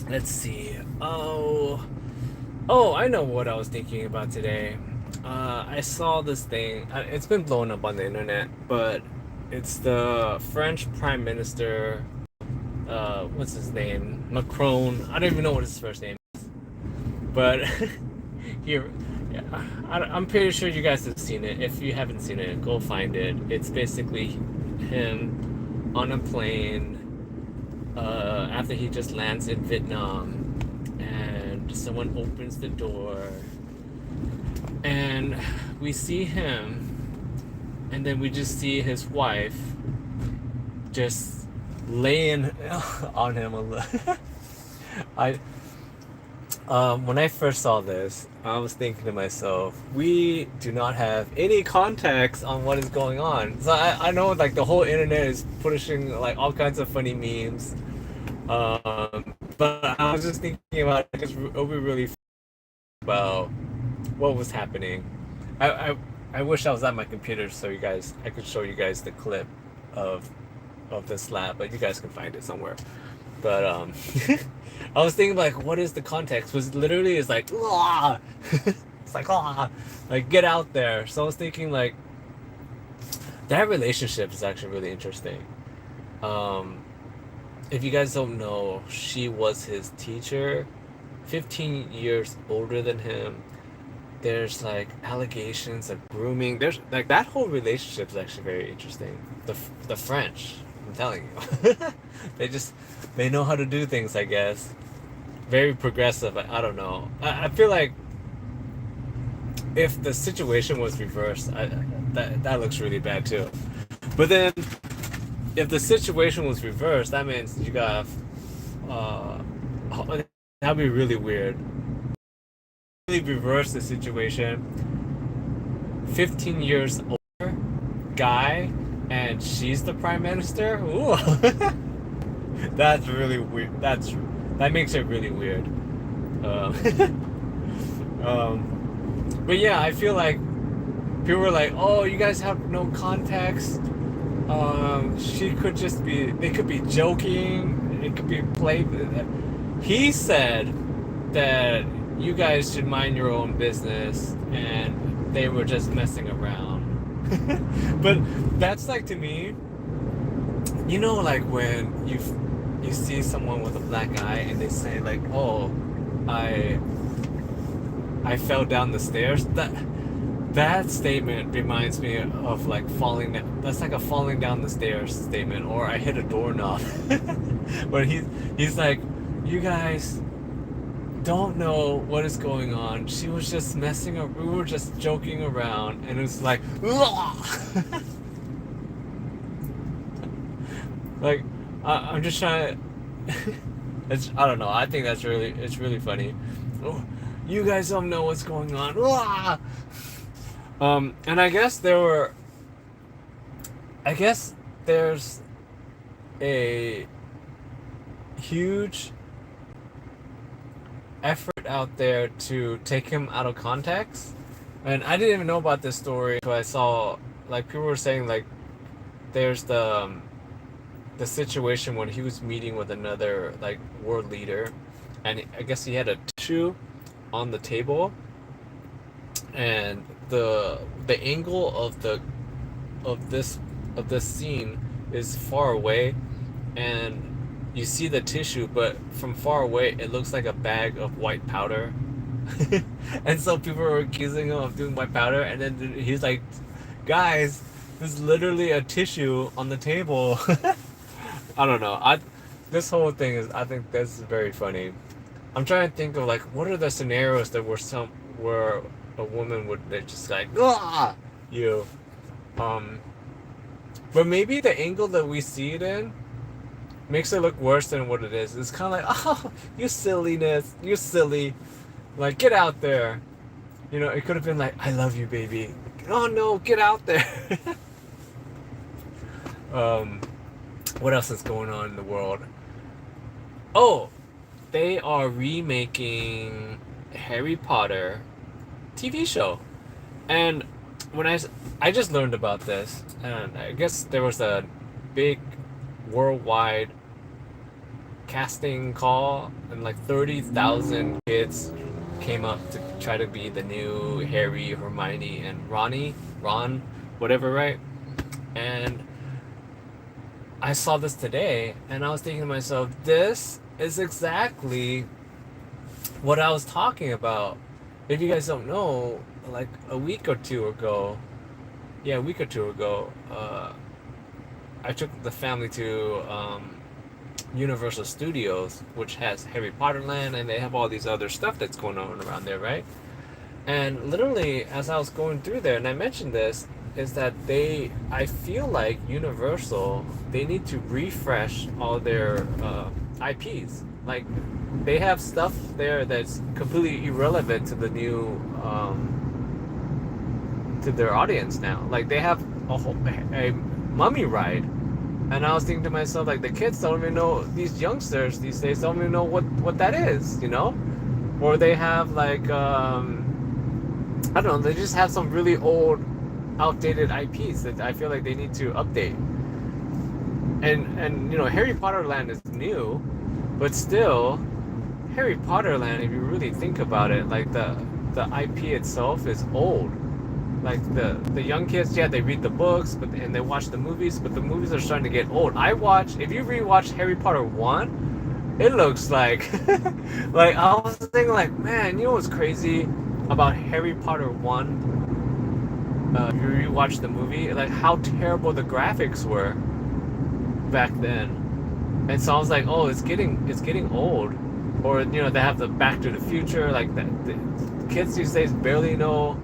Let's see. Oh, I know what I was thinking about today. I saw this thing. It's been blown up on the internet, but it's the French Prime Minister. What's his name? Macron. I don't even know what his first name is, but here, yeah, I'm pretty sure you guys have seen it. If you haven't seen it, go find it. It's basically him on a plane after he just lands in Vietnam, and someone opens the door, and we see him, and then we just see his wife just laying on him a little. I When I first saw this, I was thinking to myself, we do not have any context on what is going on. So I know like the whole internet is pushing like all kinds of funny memes. But I was just thinking about just we really about what was happening. I, I I wish I was at my computer so I could show you guys the clip of of this lab, but you guys can find it somewhere. But I was thinking like, what is the context? Was literally is like, "Ah!" It's like, "Ah!" Like get out there. So I was thinking like that relationship is actually really interesting. Um, if you guys don't know, she was his teacher, 15 years older than him. There's like allegations of grooming. There's like that whole relationship is actually very interesting. The French, I'm telling you, they just they know how to do things. I guess very progressive. I don't know. I feel like if the situation was reversed, that looks really bad too. But then if the situation was reversed, that means you got uh, that'd be really weird. Really reverse the situation. 15 years older guy, and she's the prime minister. Ooh, that's really weird. That makes it really weird. But yeah, I feel like people were like, "Oh, you guys have no context. She could just be. They could be joking. It could be played." He said that you guys should mind your own business, and they were just messing around. But that's like to me, like when you see someone with a black eye and they say like, "Oh, I I fell down the stairs." That statement reminds me of like falling down. That's like a falling down the stairs statement, or I hit a doorknob. But he's like, "You guys don't know what is going on. She was just messing up. We were just joking around," and it's like, like I'm just trying to. I don't know. I think it's really funny. Oh, you guys don't know what's going on. And I guess there's a huge effort out there to take him out of context. And I didn't even know about this story until I saw like people were saying like there's the situation when he was meeting with another like world leader, and I guess he had a tissue on the table, and the angle of this of this scene is far away, and you see the tissue, but from far away it looks like a bag of white powder. And so people were accusing him of doing white powder, and then he's like, "Guys, there's literally a tissue on the table." I don't know. I This whole thing is I think this is very funny. I'm trying to think of like what are the scenarios that where a woman would just like you um but maybe the angle that we see it in makes it look worse than what it is. It's kind of like, "Oh, you silliness, you silly, like get out there." It could have been like, "I love you, baby." Oh no, get out there. um what else is going on in the world? Oh, they are remaking Harry Potter TV show. And when I just learned about this, and I guess there was a big worldwide casting call, and like 30,000 kids came up to try to be the new Harry, Hermione, and Ron, whatever, right? And I saw this today, and I was thinking to myself, this is exactly what I was talking about. If you guys don't know, like a week or two ago, I took the family to Universal Studios, which has Harry Potter Land, and they have all these other stuff that's going on around there, right? And literally, as I was going through there, and I mentioned this, is that I feel like Universal, they need to refresh all their IPs. Like, they have stuff there that's completely irrelevant to the new, to their audience now. Like, they have a mummy ride. And I was thinking to myself, like, the kids don't even know, these youngsters these days don't even know what that is, you know? Or they have, like, I don't know, they just have some really old, outdated IPs that I feel like they need to update. And you know, Harry Potter Land is new, but still, Harry Potter Land, if you really think about it, like, the IP itself is old. Like, the young kids, yeah, they read the books, and they watch the movies, but the movies are starting to get old. If you rewatch Harry Potter 1, it looks like, like, I was thinking, like, man, you know what's crazy about Harry Potter 1? If you rewatch the movie, like, how terrible the graphics were back then. And so I was like, oh, it's getting old. Or, you know, they have the Back to the Future, like, the kids these days barely know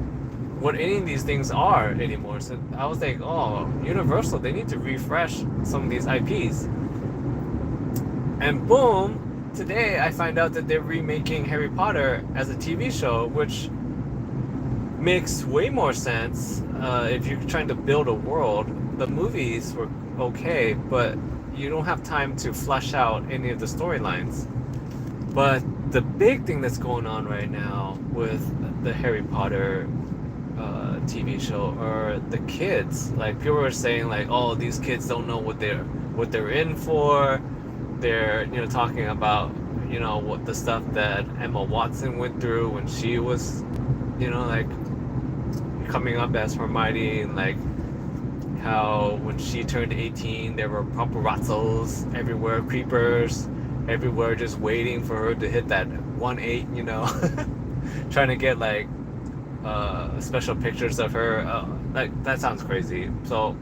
what any of these things are anymore. So I was like, oh, Universal, they need to refresh some of these IPs. And boom, today I find out that they're remaking Harry Potter as a TV show, which makes way more sense if you're trying to build a world. The movies were okay, but you don't have time to flesh out any of the storylines. But the big thing that's going on right now with the Harry Potter TV show are the kids. Like, people are saying, like, oh, these kids don't know what they're in for. They're, you know, talking about, you know, what the stuff that Emma Watson went through when she was, you know, like, coming up as Hermione, and like how when she turned 18 there were paparazzos everywhere, creepers everywhere, just waiting for her to hit that 1-8, you know, trying to get like special pictures of her. Like, that sounds crazy. So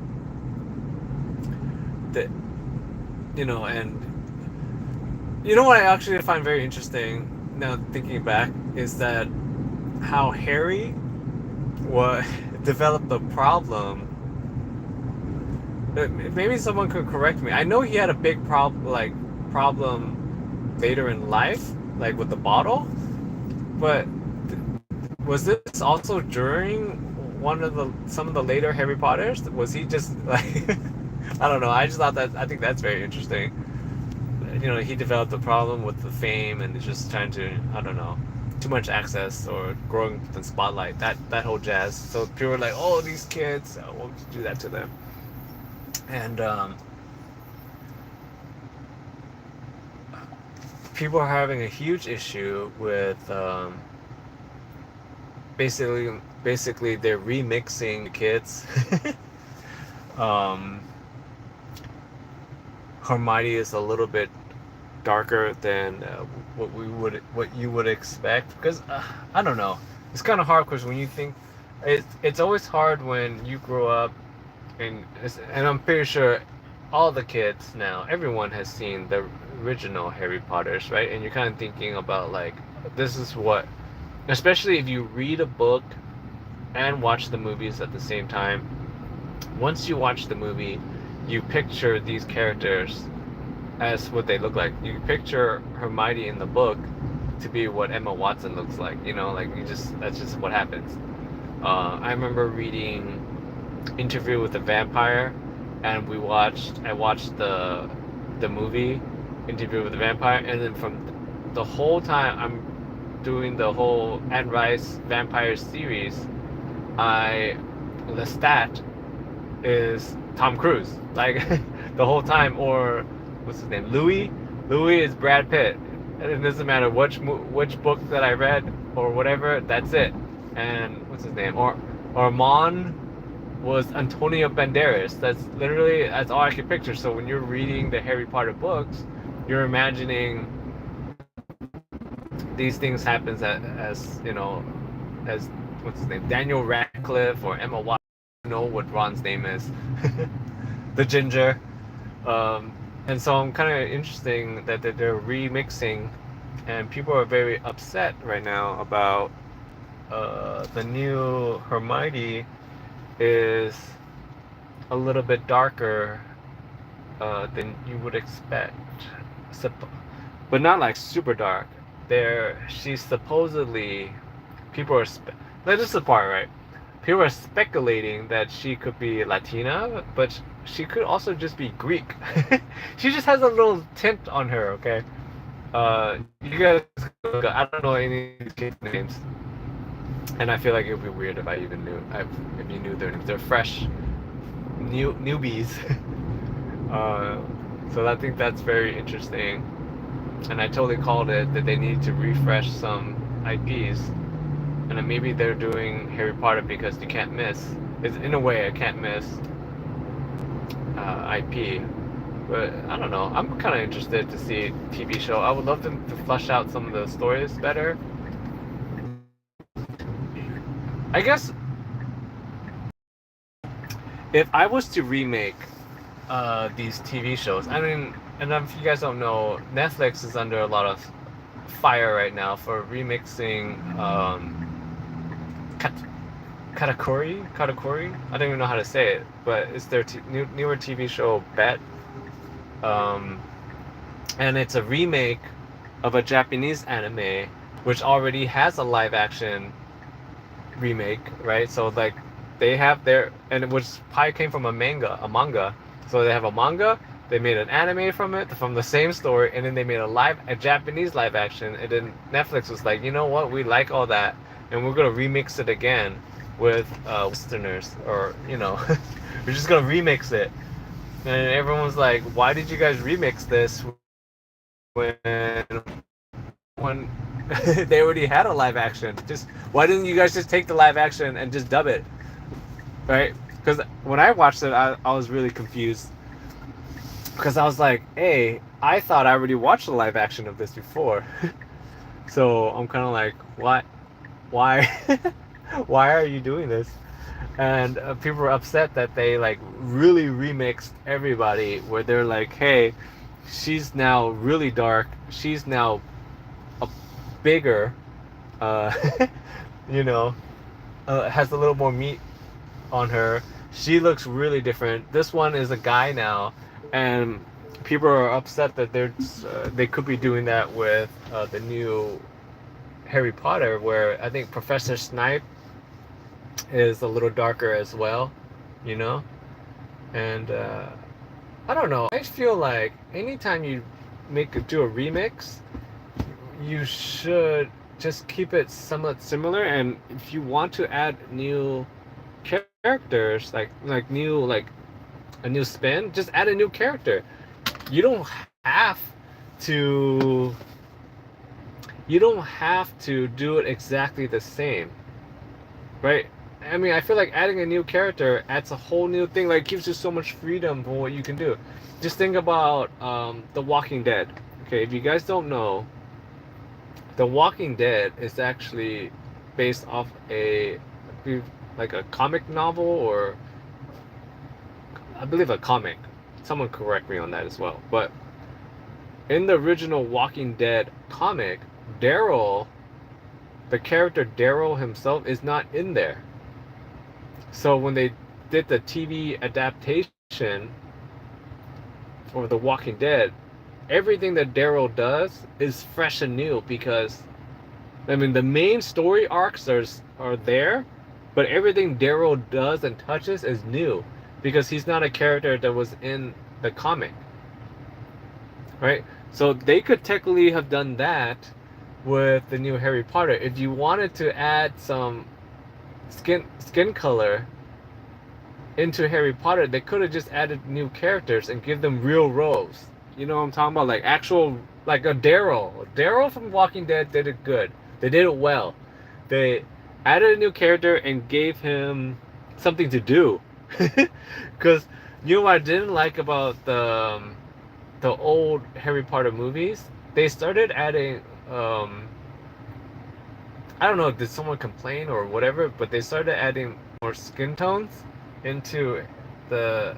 you know, and you know what I actually find very interesting now thinking back is that how Harry developed the problem. Maybe someone could correct me. I know he had a big problem later in life, like with the bottle, but was this also during some of the later Harry Potters? Was he just like I don't know. I think that's very interesting. You know, he developed a problem with the fame and just trying to, I don't know, too much access or growing the spotlight, that whole jazz. So people were like, oh, these kids, we'll do that to them. And people are having a huge issue with basically they're remixing the kids. Hermione is a little bit darker than what you would expect, because I don't know, it's kind of hard, because when you think it's always hard when you grow up and I'm pretty sure all the kids now, everyone has seen the original Harry Potters, right? And you're kind of thinking about, like, this is what, especially if you read a book and watch the movies at the same time. Once you watch the movie, you picture these characters as what they look like. You picture Hermione in the book to be what Emma Watson looks like, you know, like that's just what happens. I remember reading Interview with the Vampire, and I watched the movie Interview with the Vampire, and then from the whole time I'm doing the whole Anne Rice Vampire series, the stat is Tom Cruise, like the whole time. Or what's his name, Louis Louis is Brad Pitt. And it doesn't matter which book that I read or whatever. That's it. And what's his name? Or Mon was Antonio Banderas. That's all I can picture. So when you're reading the Harry Potter books, you're imagining these things happens as you know, as what's his name, Daniel Radcliffe or Emma Watson. I don't know what Ron's name is, the ginger. And so I'm kind of interesting that they're remixing, and people are very upset right now about the new Hermione is a little bit darker than you would expect, but not like super dark. She's supposedly, people are like, this is the part, right? People are speculating that she could be Latina, but she could also just be Greek. She just has a little tint on her. Okay, you guys, I don't know any of these kids' names, and I feel like it would be weird if I even knew if you knew their names. They're fresh newbies. So I think that's very interesting, and I totally called it that they need to refresh some IPs, and then maybe they're doing Harry Potter because you can't miss. It's in a way a can't miss IP, but I don't know. I'm kind of interested to see a TV show. I would love them to flesh out some of the stories better. I guess if I was to remake these TV shows, I mean, and if you guys don't know, Netflix is under a lot of fire right now for remixing Katakuri. I don't even know how to say it, but it's their newer TV show Bet, and it's a remake of a Japanese anime which already has a live action remake, right? So like they have their, and which probably came from a manga. So they have a manga, they made an anime from it, from the same story, and then they made a Japanese live action, and then Netflix was like, you know what, we like all that, and we're gonna remix it again with Westerners, or you know, we're just gonna remix it. And everyone was like, why did you guys remix this when they already had a live action? Just why didn't you guys just take the live action and just dub it, right? Because when I watched it, I was really confused, because I was like, hey, I thought I already watched the live action of this before. So I'm kind of like, what? Why? Why are you doing this? And people were upset that they like really remixed everybody, where they're like, hey, she's now really dark, she's now a bigger, uh, you know, has a little more meat on her. She looks really different. This one is a guy now, and people are upset that they could be doing that with the new Harry Potter, where I think Professor Snape is a little darker as well, you know. And I don't know. I feel like anytime you do a remix, you should just keep it somewhat similar. And if you want to add new characters, like a new spin, just add a new character. You don't have to. You don't have to do it exactly the same, right? I mean, I feel like adding a new character adds a whole new thing. Like, gives you so much freedom for what you can do. Just think about The Walking Dead. Okay, if you guys don't know, The Walking Dead is actually based off like a comic novel, or I believe a comic. Someone correct me on that as well. But in the original Walking Dead comic, Daryl, the character Daryl himself, is not in there. So when they did the TV adaptation for The Walking Dead, everything that Daryl does is fresh and new, because I mean the main story arcs are there, but everything Daryl does and touches is new, because he's not a character that was in the comic, right? So they could technically have done that with the new Harry Potter. If you wanted to add some skin color into Harry Potter, they could have just added new characters and give them real roles. You know what I'm talking about? Like actual, like a Daryl. Daryl from Walking Dead did it good. They did it well. They added a new character and gave him something to do. Because you know what I didn't like about the old Harry Potter movies? They started adding I don't know, did someone complain or whatever, but they started adding more skin tones into the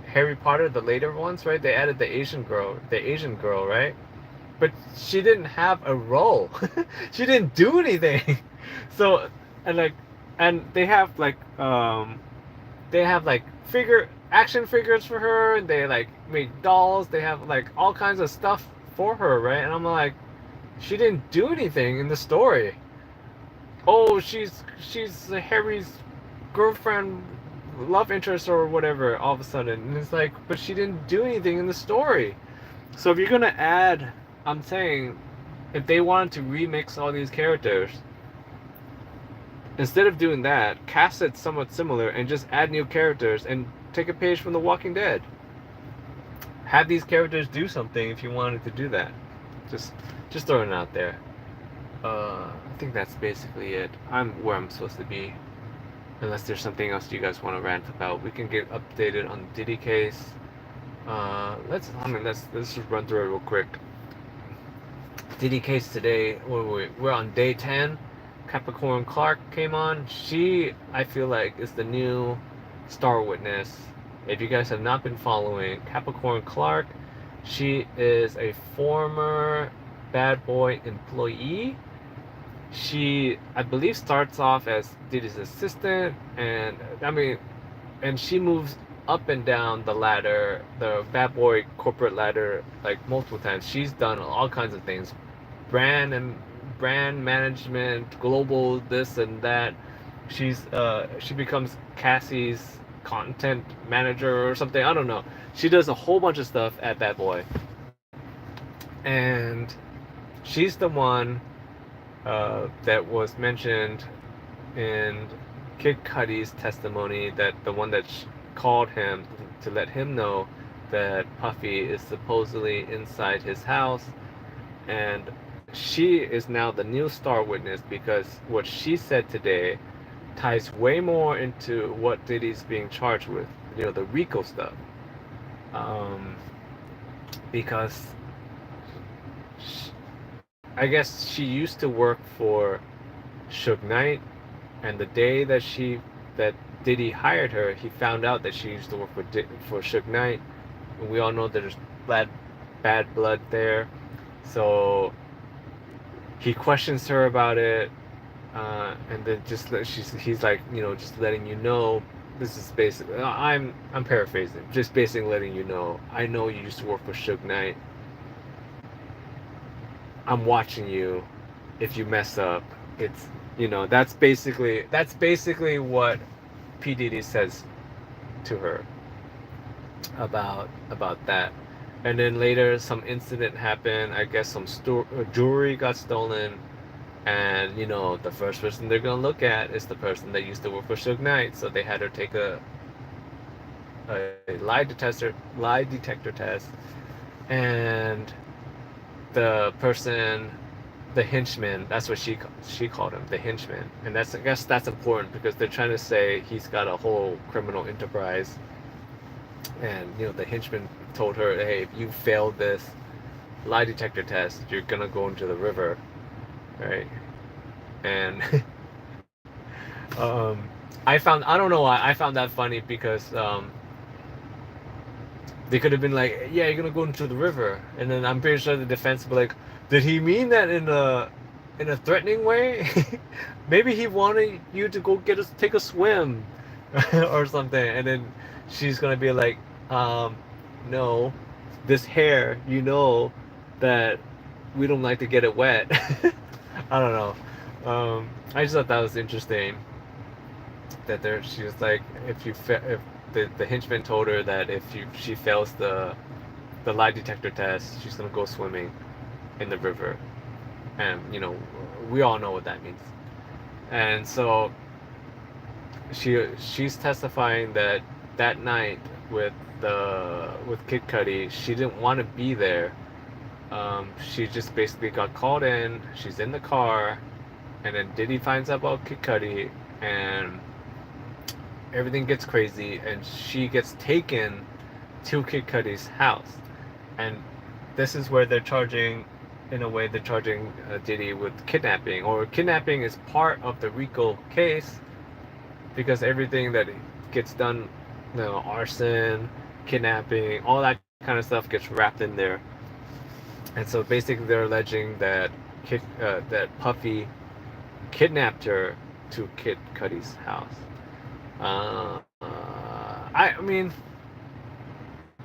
Harry Potter, the later ones, right? They added the Asian girl, right? But she didn't have a role. She didn't do anything. So, and like, and they have like figure action figures for her. And they like make dolls. They have like all kinds of stuff for her, right? And I'm like, she didn't do anything in the story. Oh, she's Harry's girlfriend, love interest or whatever. All of a sudden, and it's like, but she didn't do anything in the story. So if you're gonna add, I'm saying, if they wanted to remix all these characters, instead of doing that, cast it somewhat similar and just add new characters and take a page from The Walking Dead. Have these characters do something if you wanted to do that. Just just throwing it out there. I think that's basically it. I'm where I'm supposed to be. Unless there's something else you guys want to rant about, we can get updated on the Diddy case. Let's just run through it real quick. Diddy case today. We're on day 10. Capricorn Clark came on. She, I feel like, is the new star witness. If you guys have not been following Capricorn Clark, she is a former Bad Boy employee. She, I believe, starts off as Diddy's assistant, and she moves up and down the ladder, the Bad Boy corporate ladder, like multiple times. She's done all kinds of things, brand management, global this and that. She becomes Cassie's content manager or something. I don't know. She does a whole bunch of stuff at Bad Boy, and she's the one that was mentioned in Kid Cudi's testimony, that the one that called him to let him know that Puffy is supposedly inside his house. And she is now the new star witness because what she said today ties way more into what Diddy's being charged with, the RICO stuff. Because I guess she used to work for Suge Knight, and the day that Diddy hired her, he found out that she used to work for Suge Knight, and we all know there's bad blood there. So he questions her about it, and then he's like, just letting you know. This is basically, I'm paraphrasing, just basically letting you know. I know you used to work for Suge Knight. I'm watching you. If you mess up, it's that's basically what P Diddy says to her about that. And then later, some incident happened. I guess some jewelry got stolen, and the first person they're gonna look at is the person that used to work for Suge Knight. So they had her take a lie detector test, and the person, the henchman, that's what she called him, the henchman. And I guess that's important because they're trying to say he's got a whole criminal enterprise. And the henchman told her, hey, if you fail this lie detector test, you're gonna go into the river, right? And I don't know why I found that funny, because they could have been like, yeah, you're gonna go into the river, and then I'm pretty sure the defense would be like, did he mean that in a threatening way? Maybe he wanted you to go take a swim or something. And then she's gonna be like, no, this hair, that we don't like to get it wet. I don't know. I just thought that was interesting. That she was like, if the henchman told her that if she fails the lie detector test, she's gonna go swimming in the river, and we all know what that means. And so she's testifying that night with Kid Cudi. She didn't want to be there. She just basically got called in. She's in the car, and then Diddy finds out about Kid Cudi, and everything gets crazy, and she gets taken to Kid Cudi's house, and this is where they're charging, in a way, they're charging Diddy with kidnapping, or kidnapping is part of the RICO case, because everything that gets done, arson, kidnapping, all that kind of stuff gets wrapped in there. And so basically they're alleging that that Puffy kidnapped her to Kid Cudi's house. I mean,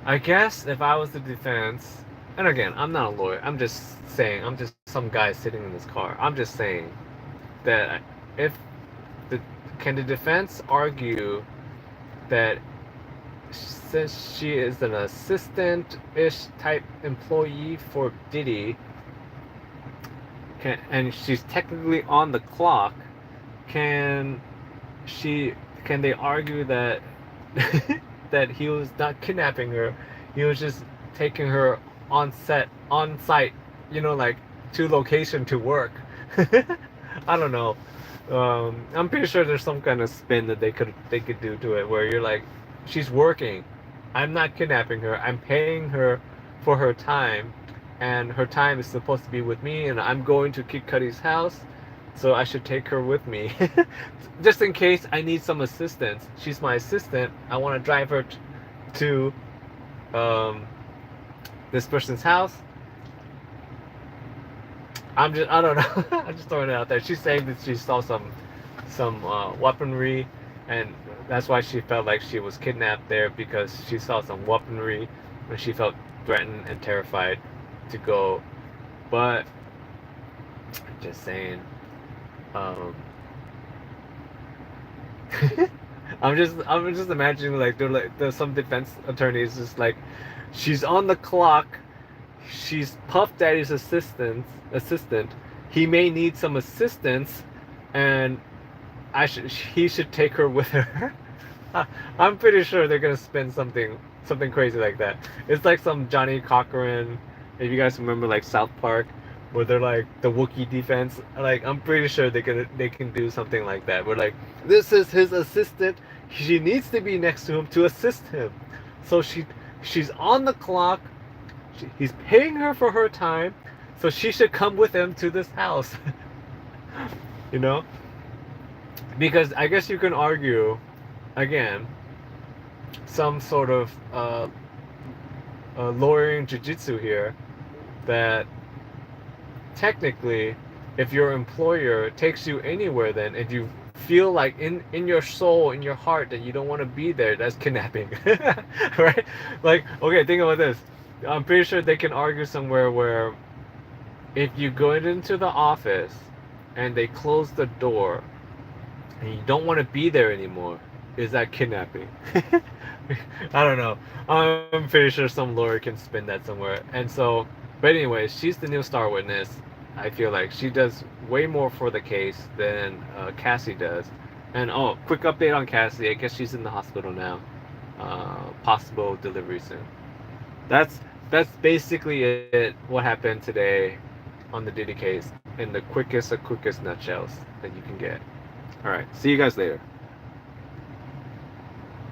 I guess if I was the defense, and again, I'm not a lawyer, I'm just saying, I'm just some guy sitting in this car. I'm just saying that if can the defense argue that since she is an assistant-ish type employee for Diddy, and she's technically on the clock, can they argue that that he was not kidnapping her, he was just taking her on site, like to location to work? I don't know. I'm pretty sure there's some kind of spin that they could do to it, where you're like, she's working, I'm not kidnapping her, I'm paying her for her time, and her time is supposed to be with me, and I'm going to Kid Cudi's house, so I should take her with me. Just in case I need some assistance. She's my assistant. I want to drive her to this person's house. I don't know. I'm just throwing it out there. She's saying that she saw some weaponry, and that's why she felt like she was kidnapped there, because she saw some weaponry and she felt threatened and terrified to go. But I'm just saying, I'm just imagining, like, there's some defense attorneys just like, she's on the clock, she's Puff Daddy's assistant. He may need some assistance, and he should take her with her. I'm pretty sure they're gonna spin something crazy like that. It's like some Johnny Cochran, if you guys remember, like South Park, where they're like the Wookiee defense. Like, I'm pretty sure they can do something like that. Where like, this is his assistant. She needs to be next to him to assist him. So she's on the clock. He's paying her for her time, so she should come with him to this house. Because I guess you can argue, again, some sort of lawyering jiu-jitsu here, that technically, if your employer takes you anywhere, then if you feel like in your soul, in your heart, that you don't want to be there, that's kidnapping. Right? Like, okay, think about this. I'm pretty sure they can argue somewhere where if you go into the office and they close the door and you don't want to be there anymore, is that kidnapping? I don't know. I'm pretty sure some lawyer can spin that somewhere. And so, but anyway, she's the new star witness. I feel like she does way more for the case than Cassie does. And quick update on Cassie. I guess she's in the hospital now. Possible delivery soon. That's basically it. What happened today on the Diddy case in the quickest of quickest nutshells that you can get. All right. See you guys later.